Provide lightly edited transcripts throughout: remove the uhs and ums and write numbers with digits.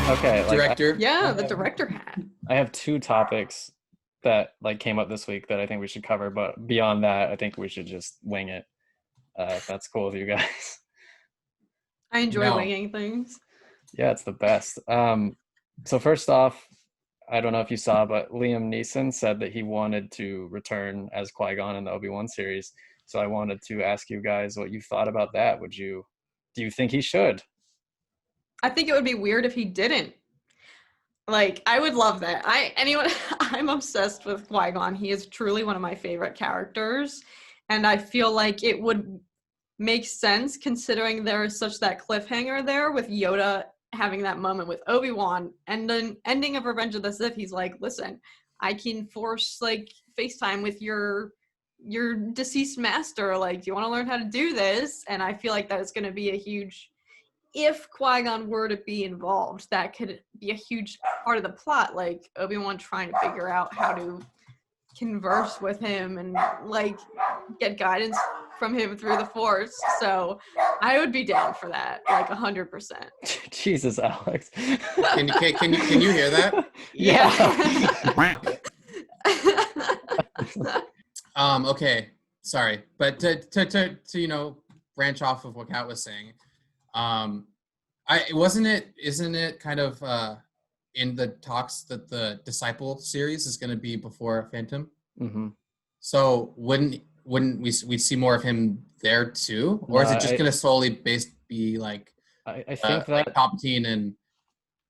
Okay, Director. Yeah, the director hat. I have two topics that came up this week that I think we should cover, but beyond that, I think we should just wing it. If that's cool with you guys. I enjoy No. winging things. Yeah, it's the best. So first off, I don't know if you saw, but Liam Neeson said that he wanted to return as Qui-Gon in the Obi-Wan series. So I wanted to ask you guys what you thought about that. Do you think he should? I think it would be weird if he didn't. Like, I would love that. I'm obsessed with Qui-Gon. He is truly one of my favorite characters. And I feel like it would make sense considering there is such that cliffhanger there with Yoda having that moment with Obi-Wan. And then ending of Revenge of the Sith, he's like, listen, I can force, like, FaceTime with your deceased master. Like, do you want to learn how to do this? And I feel like that is going to be a huge... If Qui-Gon were to be involved, that could be a huge part of the plot, like Obi-Wan trying to figure out how to converse with him and like get guidance from him through the Force. So I would be down for that, like 100%. Jesus, Alex. Can you hear that? Yeah. Okay. Sorry, but to branch off of what Kat was saying. Isn't it kind of in the talks that the Disciple series is going to be before Phantom? Mm-hmm. So wouldn't we see more of him there too, or is it just going to solely be like I think that like Palpatine and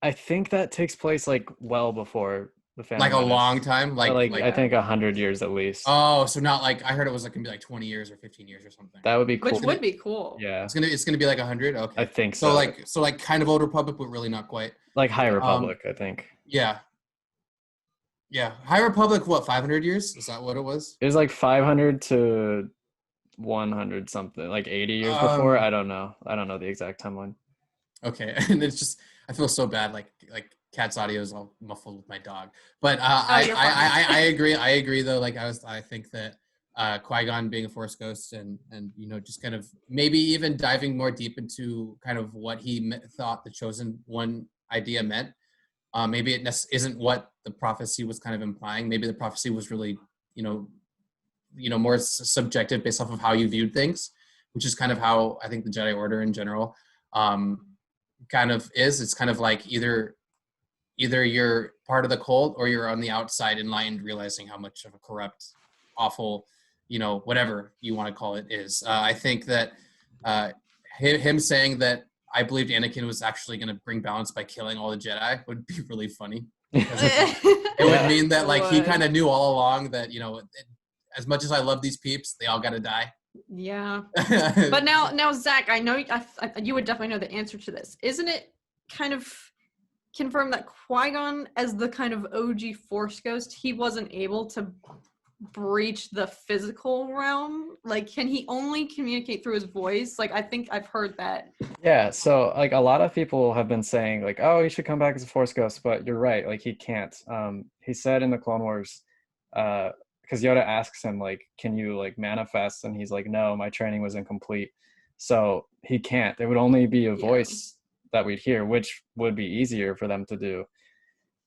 I think that takes place like well before the Phantom like a Menace. long time, like I think 100 years at least. Oh, so not like I heard it was like gonna be like 20 years or 15 years or something. That would be cool. Which would be cool. Yeah. It's gonna be like 100. Okay. I think so. So like kind of Old Republic, but really not quite. Like High Republic, I think. Yeah. Yeah. High Republic, what, 500 years? Is that what it was? It was like 500 to 100 something, like 80 years before. I don't know the exact timeline. Okay. And it's just I feel so bad, like Kat's audio is all muffled with my dog. But I agree though. Like I think that Qui-Gon being a Force ghost and just kind of maybe even diving more deep into kind of what he thought the Chosen One idea meant. Maybe it isn't what the prophecy was kind of implying. Maybe the prophecy was really more subjective based off of how you viewed things, which is kind of how I think the Jedi Order in general kind of is. It's kind of like either you're part of the cult or you're on the outside enlightened, realizing how much of a corrupt, awful, whatever you want to call it is. I think that him saying that I believed Anakin was actually going to bring balance by killing all the Jedi would be really funny. It would mean that like he kind of knew all along that, as much as I love these peeps, they all got to die. Yeah. But now, Zach, I know you would definitely know the answer to this. Isn't it kind of confirmed that Qui-Gon, as the kind of OG Force ghost, he wasn't able to breach the physical realm? Like, can he only communicate through his voice? Like, I think I've heard that. Yeah, so like a lot of people have been saying like, oh, he should come back as a Force ghost, but you're right, like he can't. He said in the Clone Wars, because Yoda asks him like, can you like manifest? And he's like, no, my training was incomplete. So he can't. It would only be a voice that we'd hear, which would be easier for them to do.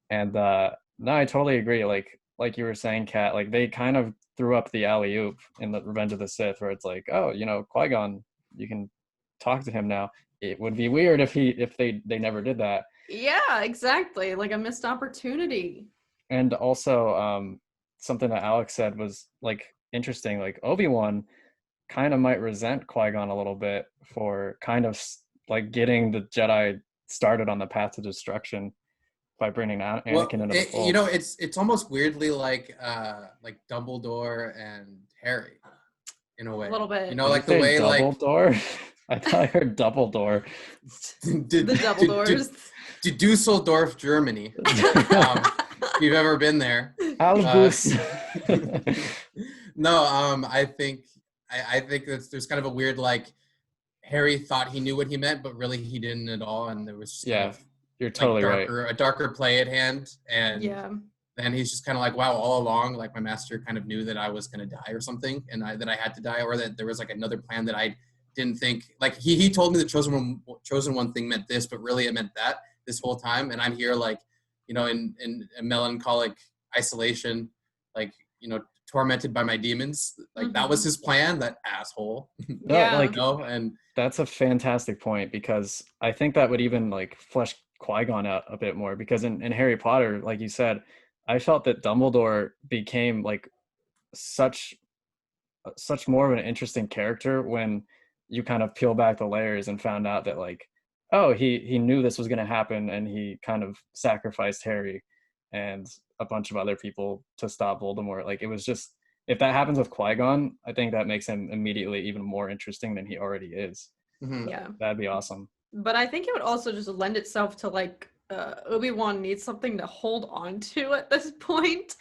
And no, I totally agree. Like you were saying, Kat, like they kind of threw up the alley-oop in the Revenge of the Sith, where it's like, oh, Qui-Gon, you can talk to him now. It would be weird if they never did that. Yeah, exactly. Like a missed opportunity. And also, something that Alex said was like interesting. Like Obi-Wan kind of might resent Qui-Gon a little bit for kind of like getting the Jedi started on the path to destruction by bringing Anakin into the fold. It's almost weirdly like Dumbledore and Harry, in a way. A little bit. Like the way Dumbledore? I thought I heard Dumbledore. The Dumbledores. Dusseldorf, Germany. If you've ever been there. Albus. No, I think there's kind of a weird like Harry thought he knew what he meant, but really he didn't at all, and there was just kind of, you're totally right. A darker play at hand, and then he's just kind of like, wow, all along, like my master kind of knew that I was going to die or something, and that I had to die, or that there was like another plan that I didn't think. Like he told me the chosen one thing meant this, but really it meant that. this whole time, and I'm here like, in a melancholic isolation, like, tormented by my demons. Like that was his plan, that asshole. No, like And that's a fantastic point, because I think that would even like flesh Qui-Gon out a bit more, because in Harry Potter, like you said, I felt that Dumbledore became like such more of an interesting character when you kind of peel back the layers and found out that like, oh, he knew this was going to happen, and he kind of sacrificed Harry and a bunch of other people to stop Voldemort. Like, it was just, if that happens with Qui-Gon, I think that makes him immediately even more interesting than he already is. Yeah, that'd be awesome. But I think it would also just lend itself to like Obi-Wan needs something to hold on to at this point.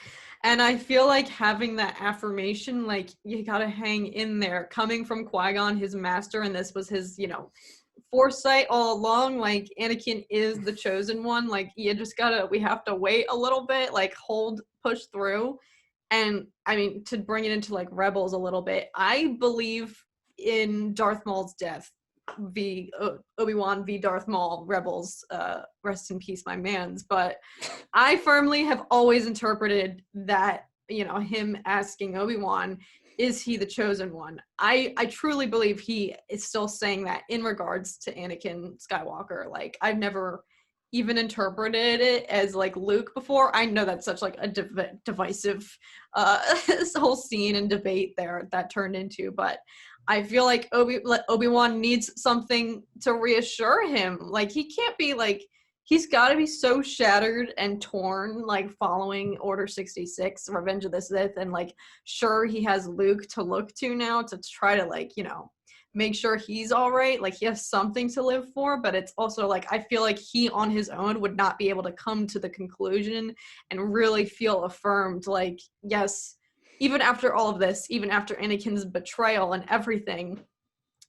And I feel like having that affirmation, like, you gotta hang in there, coming from Qui-Gon, his master, and this was his, foresight all along, like, Anakin is the chosen one, like, we have to wait a little bit, like, push through. And, I mean, to bring it into, like, Rebels a little bit, I believe in Darth Maul's death. Obi-Wan v Darth Maul, Rebels, rest in peace my mans. But I firmly have always interpreted that, him asking Obi-Wan, is he the chosen one? I truly believe he is still saying that in regards to Anakin Skywalker. Like, I've never even interpreted it as like Luke before. I know that's such like a divisive this whole scene and debate there that turned into, but I feel like Obi-Wan needs something to reassure him. Like, he can't be like, he's got to be so shattered and torn, like, following Order 66, Revenge of the Sith, and, like, sure, he has Luke to look to now to try to, like, make sure he's all right. Like, he has something to live for, but it's also, like, I feel like he on his own would not be able to come to the conclusion and really feel affirmed, like, yes, even after all of this, even after Anakin's betrayal and everything,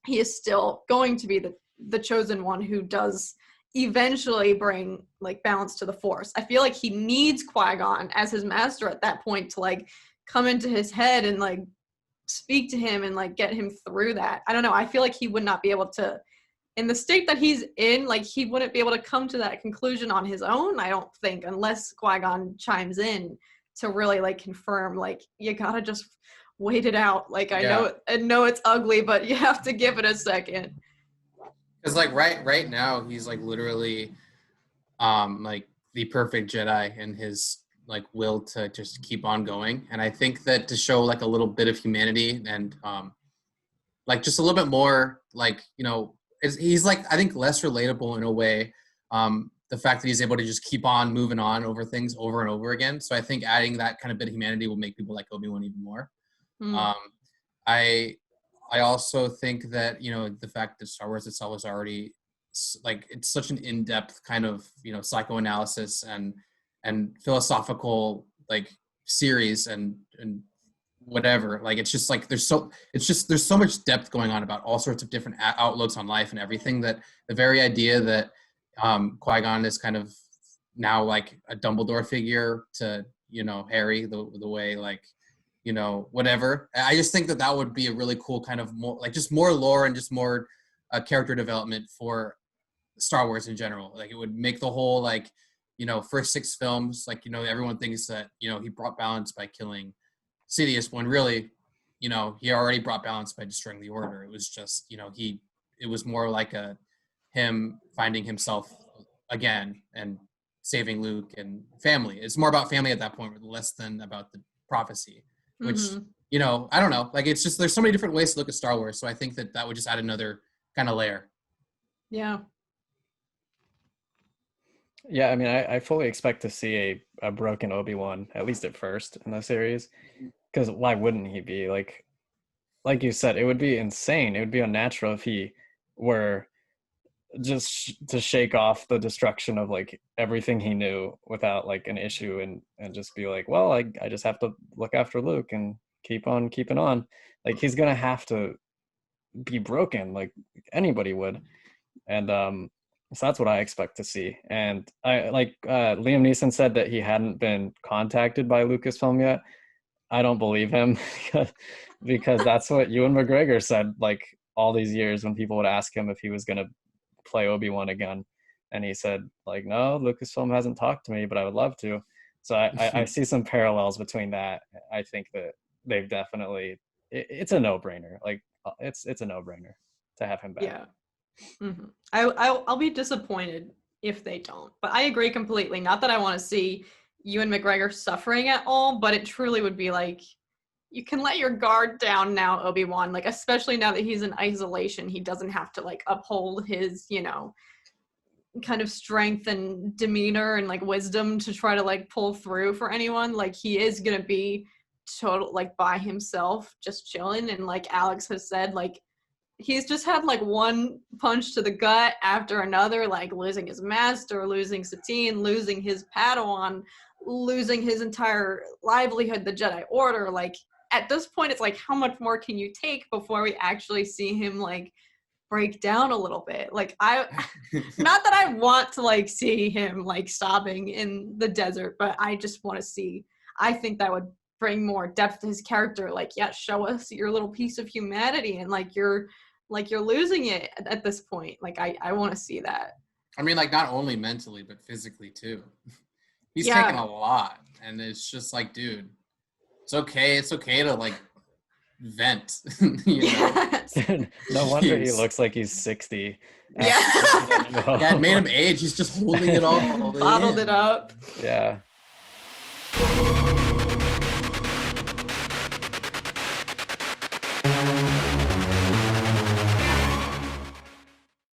he is still going to be the chosen one who does eventually bring like balance to the Force. I feel like he needs Qui-Gon as his master at that point to like come into his head and like speak to him and like get him through that. I don't know. I feel like he would not be able to, in the state that he's in, like he wouldn't be able to come to that conclusion on his own, I don't think, unless Qui-Gon chimes in to really like confirm, like, you gotta just wait it out. Like, I know it's ugly, but you have to give it a second. Because like right now he's like literally like the perfect Jedi in his like will to just keep on going. And I think that to show like a little bit of humanity and like just a little bit more like, he's like, I think less relatable in a way. The fact that he's able to just keep on moving on over things over and over again. So I think adding that kind of bit of humanity will make people like Obi-Wan even more. I also think that, the fact that Star Wars itself is already like, it's such an in-depth kind of, psychoanalysis and philosophical like series and whatever. Like, it's just like, there's so much depth going on about all sorts of different outlooks on life and everything, that the very idea that Qui-Gon is kind of now like a Dumbledore figure to, Harry, the way like, whatever. I just think that would be a really cool kind of more like just more lore and just more character development for Star Wars in general. Like, it would make the whole like, first 6 films, like, everyone thinks that, he brought balance by killing Sidious, when really, he already brought balance by destroying the Order. It was just, it was more like him finding himself again and saving Luke and family. It's more about family at that point, less than about the prophecy, which, I don't know. Like, it's just, there's so many different ways to look at Star Wars. So I think that would just add another kind of layer. Yeah. Yeah, I mean, I fully expect to see a broken Obi-Wan, at least at first, in the series. Because why wouldn't he be? Like you said, it would be insane. It would be unnatural if he were just to shake off the destruction of like everything he knew without like an issue and just be like, well, I just have to look after Luke and keep on keeping on. Like, he's gonna have to be broken like anybody would. And so that's what I expect to see. And I like Liam Neeson said that he hadn't been contacted by Lucasfilm yet. I don't believe him because that's what Ewan McGregor said like all these years when people would ask him if he was going to play Obi-Wan again. And he said, like, no, Lucasfilm hasn't talked to me, but I would love to. So I see some parallels between that. I think that they've definitely, it's a no-brainer. Like, it's a no-brainer to have him back. Yeah. Mm-hmm. I'll be disappointed if they don't. But I agree completely. Not that I want to see Ewan McGregor suffering at all, but it truly would be like, you can let your guard down now, Obi-Wan. Like, especially now that he's in isolation, he doesn't have to like uphold his, you know, kind of strength and demeanor and like wisdom to try to like pull through for anyone. Like, he is gonna be total like by himself, just chilling. And like Alex has said, like, he's just had like one punch to the gut after another, like losing his master, losing Satine, losing his Padawan, losing his entire livelihood, the Jedi Order. Like, at this point, it's like, how much more can you take before we actually see him like break down a little bit? Like, not that I want to like see him like sobbing in the desert, but I just want to see, I think that would bring more depth to his character. Like, yeah, show us your little piece of humanity, and like you're losing it at this point. Like, I want to see that. I mean, like, not only mentally but physically too. He's taken a lot, and it's just like, dude, it's okay to like vent. You know? Yes. No wonder he looks like he's 60. Yeah. Yeah, it made him age. He's just holding it all. Bottled it up. Yeah.